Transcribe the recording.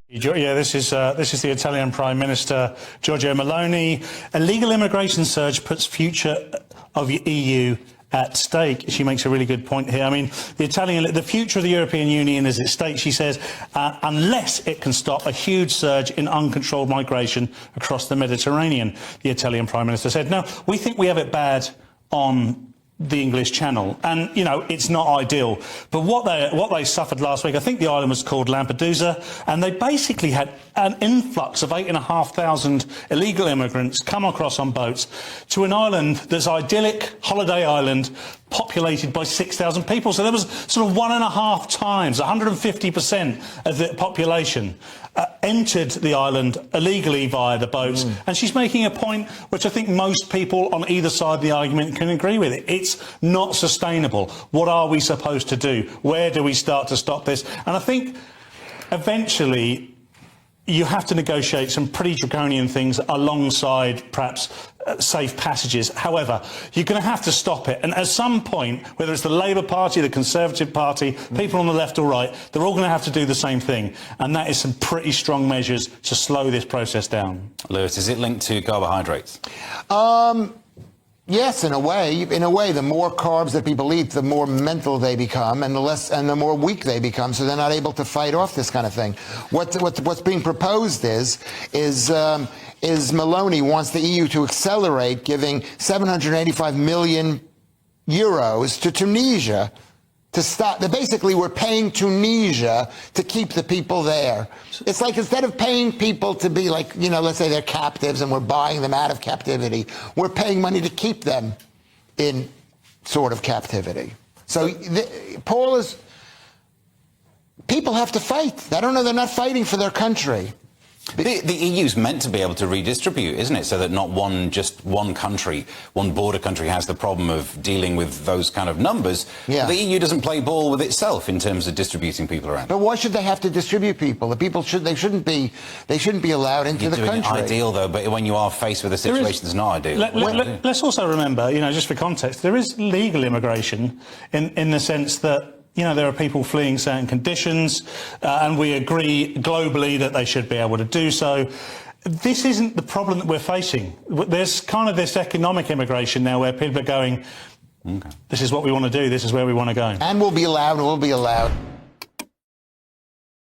Yeah, this is the Italian Prime Minister, Giorgia Meloni. A legal immigration surge puts future of the EU at stake. She makes a really good point here. I mean, the future of the European Union is at stake, she says, unless it can stop a huge surge in uncontrolled migration across the Mediterranean. The Italian Prime Minister said, no, we think we have it bad on the English Channel, and you know it's not ideal. But what they suffered last week, I think the island was called Lampedusa, and they basically had an influx of 8,500 illegal immigrants come across on boats to an island that's idyllic holiday island, populated by 6,000 people. So there was sort of 1.5 times, 150% of the population entered the island illegally via the boats. And she's making a point which I think most people on either side of the argument can agree with. It's not sustainable. What are we supposed to do? Where do we start to stop this? And I think eventually you have to negotiate some pretty draconian things alongside perhaps safe passages. However, you're going to have to stop it. And at some point, whether it's the Labour Party, the Conservative Party, people on the left or right, they're all going to have to do the same thing. And that is some pretty strong measures to slow this process down. Lewis, is it linked to carbohydrates? Yes, in a way. In a way, the more carbs that people eat, the more mental they become, and the more weak they become, so they're not able to fight off this kind of thing. What's being proposed is Meloni wants the EU to accelerate giving 785 million euros to Tunisia to stop. Basically, we're paying Tunisia to keep the people there. It's like instead of paying people to be like, you know, let's say they're captives and we're buying them out of captivity, we're paying money to keep them in sort of captivity. So people have to fight. I don't know, they're not fighting for their country. The EU's meant to be able to redistribute, isn't it? So that not just one country, one border country has the problem of dealing with those kind of numbers. Yeah. The EU doesn't play ball with itself in terms of distributing people around. But why should they have to distribute people? The people shouldn't be allowed into the country. You're doing it ideal though, but when you are faced with a situation that's not ideal. Let's also remember, you know, just for context, there is legal immigration in the sense that, you know, there are people fleeing certain conditions, and we agree globally that they should be able to do so. This isn't the problem that we're facing. There's kind of this economic immigration now where people are going, okay, this is what we want to do, this is where we want to go. And we'll be allowed.